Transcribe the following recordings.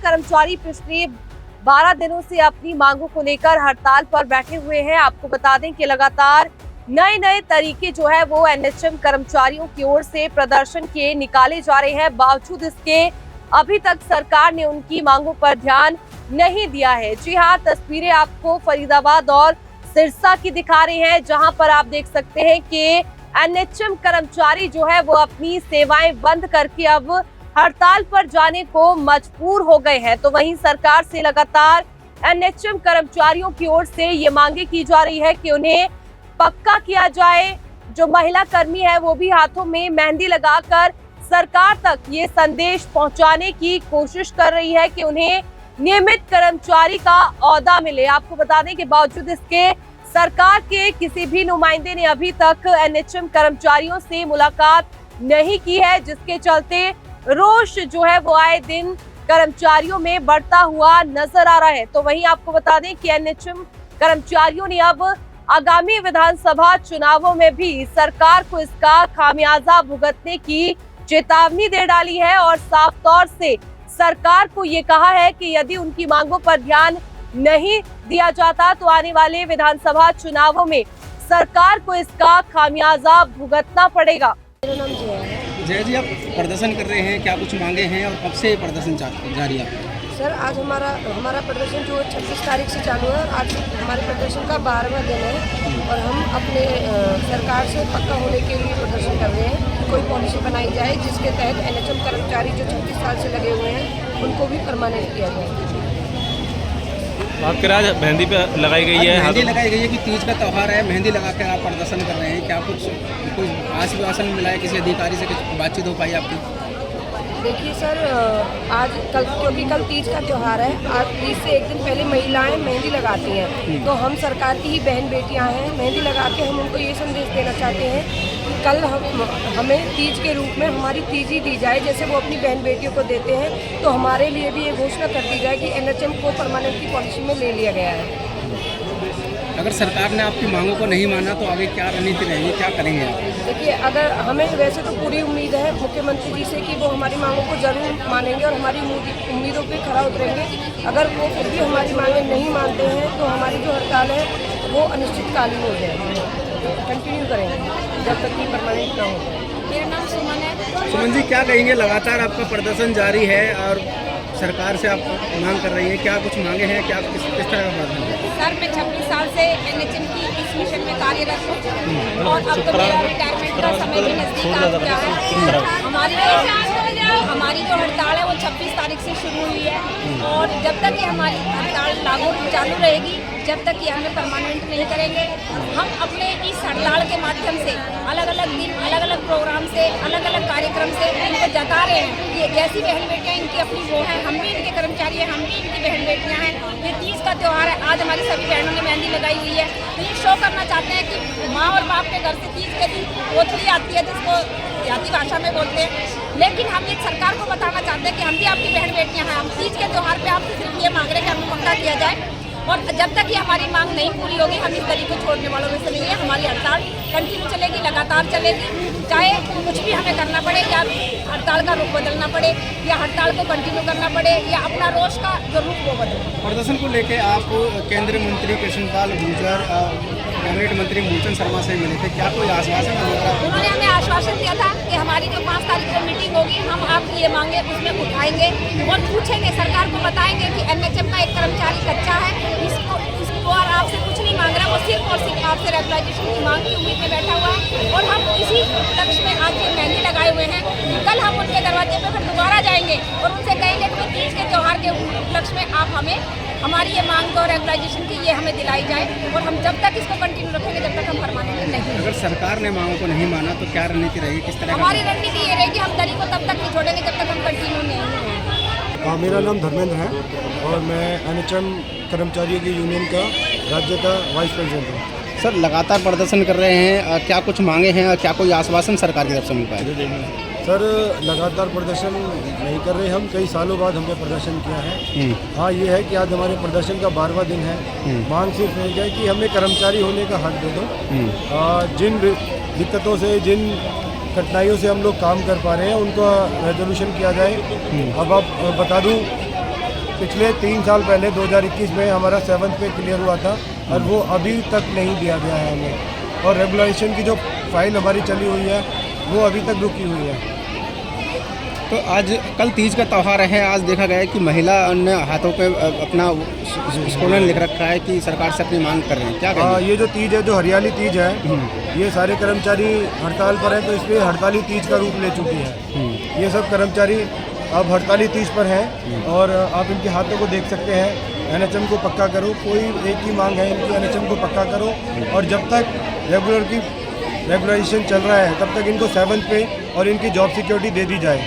कर्मचारी पिछले 12 दिनों से अपनी मांगों को लेकर हड़ताल पर बैठे हुए हैं। आपको बता दें कि लगातार नए तरीके जो है वो एनएचएम कर्मचारियों की ओर से प्रदर्शन के निकाले जा रहे हैं। बावजूद इसके अभी तक सरकार ने उनकी मांगों पर ध्यान नहीं दिया है। जी हाँ, तस्वीरें आपको फरीदाबाद और सिरसा की दिखा रहे हैं, जहां पर आप देख सकते हैं कि एनएचएम कर्मचारी जो है वो अपनी सेवाएं बंद करके अब हड़ताल पर जाने को मजबूर हो गए हैं। तो वहीं सरकार से लगातार एनएचएम कर्मचारियों की ओर से ये मांगे की जा रही है कि उन्हें पक्का किया जाए। जो महिला कर्मी है वो भी हाथों में मेहंदी लगाकर सरकार तक ये संदेश पहुंचाने की कोशिश कर रही है कि उन्हें नियमित कर्मचारी का ओहदा मिले। आपको बता दें कि बावजूद इसके सरकार के किसी भी नुमाइंदे ने अभी तक एनएचएम कर्मचारियों से मुलाकात नहीं की है, जिसके चलते रोष जो है वो आए दिन कर्मचारियों में बढ़ता हुआ नजर आ रहा है। तो वहीं आपको बता दें कि एनएचएम कर्मचारियों ने अब आगामी विधानसभा चुनावों में भी सरकार को इसका खामियाजा भुगतने की चेतावनी दे डाली है और साफ तौर से सरकार को ये कहा है कि यदि उनकी मांगों पर ध्यान नहीं दिया जाता तो आने वाले विधानसभा चुनावों में सरकार को इसका खामियाजा भुगतना पड़ेगा। मेरा नाम जया है। जय जी, आप प्रदर्शन कर रहे हैं, क्या कुछ मांगे हैं और कब से प्रदर्शन जारी है? सर, आज हमारा प्रदर्शन जो 26 तारीख से चालू है और आज हमारे प्रदर्शन का 12वां दिन है और हम अपने सरकार से पक्का होने के लिए प्रदर्शन कर रहे हैं कि कोई पॉलिसी बनाई जाए जिसके तहत एनएचएम कर्मचारी जो 36 साल से लगे हुए हैं उनको भी परमानेंट किया जाए। आपके राज मेहंदी पे लगाई गई है, मेहंदी लगाई गई है कि तीज का त्यौहार है, मेहंदी लगाकर आप प्रदर्शन कर रहे हैं, क्या कुछ कोई आश्वासन मिला है किसी अधिकारी से, कुछ बातचीत हो पाई आपकी? देखिए सर, क्योंकि कल तीज का त्यौहार है, आज तीज से एक दिन पहले महिलाएं मेहंदी लगाती हैं, तो हम सरकार की ही बहन बेटियां हैं, मेहंदी लगा के हम उनको ये संदेश देना चाहते हैं कि कल हमें तीज के रूप में हमारी तीजी दी जाए, जैसे वो अपनी बहन बेटियों को देते हैं। तो हमारे लिए भी ये घोषणा कर दी जाए कि एनएचएम को परमानेंट की पॉलिसी में ले लिया गया है। अगर सरकार ने आपकी मांगों को नहीं माना तो आगे क्या रणनीति रहेगी, क्या करेंगे आप? देखिए, अगर हमें वैसे तो पूरी उम्मीद है मुख्यमंत्री जी से कि वो हमारी मांगों को जरूर मानेंगे और हमारी उम्मीदों पे खरा उतरेंगे। अगर वो फिर भी हमारी मांगें नहीं मानते हैं तो हमारी जो हड़ताल है वो अनिश्चितकालीन हो जाएगी, कंटिन्यू करेंगे जब तक कि परमानेंट ना हो। मेरा नाम सुमन है। सुमन जी, क्या कहेंगे? लगातार आपका प्रदर्शन जारी है और सरकार से आप मांग कर रही है, क्या कुछ मांगे हैं, क्या किस तरह का प्रदर्शन है? सर, मैं 26 साल से एनएचएम की इस मिशन में कार्यरत हूँ और अब तो मेरा रिटायरमेंट का समय भी नजदीक आ गया है। हमारी जो हड़ताल है वो 26 तारीख से शुरू हुई है और जब तक ये हमारी हड़ताल लागू चालू रहेगी, जब तक ये हमें परमानेंट नहीं करेंगे, हम अपने इस हड़ताल के माध्यम से अलग अलग दिन, अलग अलग प्रोग्राम से, अलग अलग कार्यक्रम से इनको जता रहे हैं कि जैसी बहन बेटियाँ इनकी अपनी वो हैं, हम भी इनके कर्मचारी हैं, हम भी इनकी बहन बेटियाँ हैं। ये तीज का त्यौहार है, आज हमारी सभी बहनों ने मेहंदी लगाई हुई है, तो ये शो करना चाहते हैं कि माँ और बाप के घर से तीज के दिन ओथली आती है, जिसको जाति भाषा में बोलते हैं। लेकिन हम ये सरकार को बताना चाहते हैं कि हम भी आपकी बहन बेटियां हैं, हम तीज के त्यौहार पे आपसे सिर्फ ये मांग रहे हैं कि हमें पक्का किया जाए और जब तक ये हमारी मांग नहीं पूरी होगी हम इस तरीके को छोड़ने वालों में से नहीं है। हमारी हड़ताल कंटिन्यू चलेगी, लगातार चलेगी, चाहे कुछ भी हमें करना पड़े, या हड़ताल का रूप बदलना पड़े या हड़ताल को कंटिन्यू करना पड़े या अपना रोष का जो रूप वो बदले। प्रदर्शन को लेकर आप केंद्रीय मंत्री कृष्णपाल गुर्जर, कैबिनेट मंत्री मूलचंद शर्मा से मिले थे, क्या कोई आश्वासन? उन्होंने हमें आश्वासन दिया था कि हमारी जो 5 तारीख को मीटिंग होगी हम आपकी ये मांगे उसमें उठाएंगे और पूछेंगे, सरकार को बताएंगे कि एनएचएम का एक कर्मचारी कच्चा है, इसको और आपसे कुछ नहीं मांग रहा, वो सिर्फ और सिर्फ आपसे रेगुलाइजेशन की मांग की उम्मीद में बैठा हुआ है और हम इसी लक्ष्य में आज ये मेहंदी लगाए हुए हैं। कल हम उनके दरवाजे पर फिर दोबारा जाएंगे और उनसे कहेंगे कि तीज के त्यौहार के लक्ष्य में आप हमें हमारी ये मांग को रेगुलाइजेशन की ये हमें दिलाई जाए और हम जब तक इसको कंटिन्यू रखेंगे जब तक हम परमानेंट नहीं। अगर सरकार ने मांगों को नहीं माना तो क्या रणनीति रहेगी, किस तरह? हमारी रणनीति ये रहेगी, हम दलित को तब तक नहीं छोड़ेंगे जब तक हम कंटिन्यू नहीं। मेरा नाम धर्मेंद्र है और मैं एनएचएम कर्मचारियों की यूनियन का राज्य का वाइस प्रेसिडेंट हूँ। सर, लगातार प्रदर्शन कर रहे हैं, क्या कुछ मांगे हैं और क्या कोई आश्वासन सरकार की तरफ से मिल पाए? सर, लगातार प्रदर्शन नहीं कर रहे, हम कई सालों बाद हमने प्रदर्शन किया है। हाँ, ये है कि आज हमारे प्रदर्शन का 12वां दिन है। मांग सिर्फ नहीं है कि हमें कर्मचारी होने का हक दे दो। जिन दिक्कतों से, जिन कठिनाइयों से हम लोग काम कर पा रहे हैं उनका रेजोल्यूशन किया जाए। अब आप बता दूं पिछले 3 साल पहले 2021 में हमारा 7th पे क्लियर हुआ था और वो अभी तक नहीं दिया गया है हमें। और रेगुलेशन की जो फाइल हमारी चली हुई है वो अभी तक रुकी हुई है। तो आज कल तीज का त्यौहार है, आज देखा गया है कि महिला अन्य हाथों पे अपना स्लोगन लिख रखा है कि सरकार से अपनी मांग कर रहे हैं, क्या कहेंगे? ये जो तीज है, जो हरियाली तीज है, ये सारे कर्मचारी हड़ताल पर हैं, तो इसलिए हड़ताली तीज का रूप ले चुकी है। ये सब कर्मचारी अब हड़ताली तीज पर हैं और आप इनके हाथों को देख सकते हैं। एनएचएम को पक्का करो, कोई एक ही मांग है इनकी, एनएचएम को पक्का करो। और जब तक रेगुलराइजेशन चल रहा है तब तक इनको 7th पे और इनकी जॉब सिक्योरिटी दे दी जाए।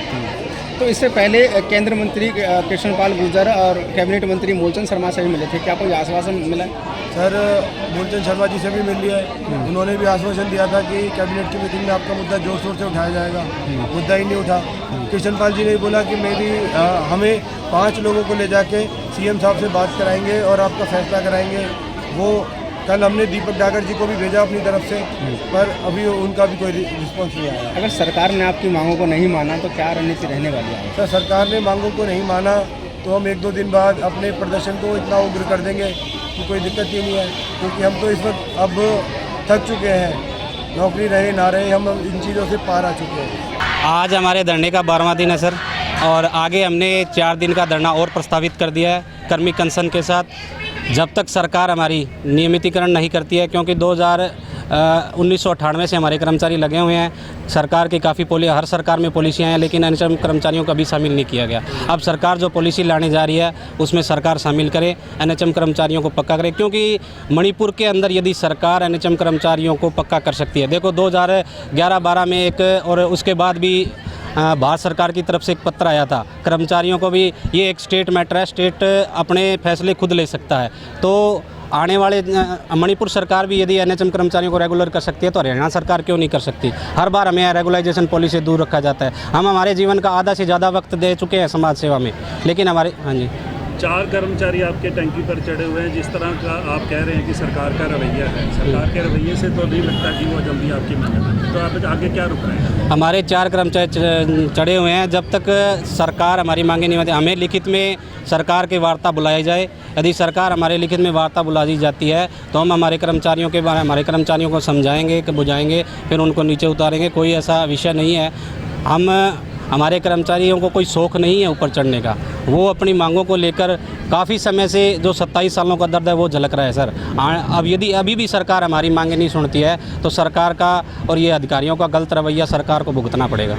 तो इससे पहले केंद्र मंत्री कृष्णपाल गुर्जर और कैबिनेट मंत्री मूलचंद शर्मा से भी मिले थे, क्या कोई आश्वासन मिला? सर, मूलचंद शर्मा जी से भी मिल लिया है। उन्होंने भी आश्वासन दिया था कि कैबिनेट की मीटिंग में आपका मुद्दा जोर शोर से उठाया जाएगा। मुद्दा ही नहीं उठा। कृष्णपाल जी ने बोला कि हमें 5 लोगों को ले जाके सीएम साहब से बात कराएंगे और आपका फैसला कराएंगे। वो कल हमने दीपक डागर जी को भी भेजा अपनी तरफ से, पर अभी उनका भी कोई रिस्पॉन्स नहीं आया। अगर सरकार ने आपकी मांगों को नहीं माना तो क्या रणनीति रहने वाली है? सर, सरकार ने मांगों को नहीं माना तो हम 1-2 दिन बाद अपने प्रदर्शन को इतना उग्र कर देंगे कि कोई दिक्कत ही नहीं है, क्योंकि हम तो इस वक्त अब थक चुके हैं। नौकरी रहे ना रहे, हम इन चीज़ों से पार आ चुके हैं। आज हमारे धरने का 12वां दिन है सर, और आगे हमने 4 दिन का धरना और प्रस्तावित कर दिया है कर्मी कंसर्न के साथ। जब तक सरकार हमारी नियमितीकरण नहीं करती है, क्योंकि 1998 से हमारे कर्मचारी लगे हुए हैं। सरकार की काफ़ी हर सरकार में पॉलिसियाँ हैं, लेकिन एनएचएम कर्मचारियों को अभी शामिल नहीं किया गया। अब सरकार जो पॉलिसी लाने जा रही है उसमें सरकार शामिल करे, एनएचएम कर्मचारियों को पक्का करे, क्योंकि मणिपुर के अंदर यदि सरकार एनएचएम कर्मचारियों को पक्का कर सकती है। देखो 2011-12 में एक, और उसके बाद भी भारत सरकार की तरफ से एक पत्र आया था कर्मचारियों को भी। ये एक स्टेट मैटर है, स्टेट अपने फैसले खुद ले सकता है। तो आने वाले मणिपुर सरकार भी यदि एनएचएम कर्मचारियों को रेगुलर कर सकती है तो हरियाणा सरकार क्यों नहीं कर सकती? हर बार हमें रेगुलाइजेशन पॉलिसी से दूर रखा जाता है। हम हमारे जीवन का आधा से ज़्यादा वक्त दे चुके हैं समाज सेवा में, लेकिन हमारे हाँ जी 4 कर्मचारी आपके टंकी पर चढ़े हुए हैं। जिस तरह का आप कह रहे हैं कि सरकार का रवैया है, सरकार के रवैये से तो नहीं लगता कि वो जल्दी आपकी मांगे, तो आप आगे क्या रुक रहे हैं? हमारे 4 कर्मचारी चढ़े हुए हैं। जब तक सरकार हमारी मांगे नहीं मानती, हमें लिखित में सरकार की वार्ता बुलाई जाए। यदि सरकार हमारे लिखित में वार्ता बुलाई जाती है तो हम हमारे कर्मचारियों को समझाएंगे कि बुझाएंगे, फिर उनको नीचे उतारेंगे। कोई ऐसा विषय नहीं है। हमारे कर्मचारियों को कोई शौक़ नहीं है ऊपर चढ़ने का। वो अपनी मांगों को लेकर काफ़ी समय से, जो 27 सालों का दर्द है वो झलक रहा है सर। अब यदि अभी भी सरकार हमारी मांगें नहीं सुनती है तो सरकार का और ये अधिकारियों का गलत रवैया सरकार को भुगतना पड़ेगा।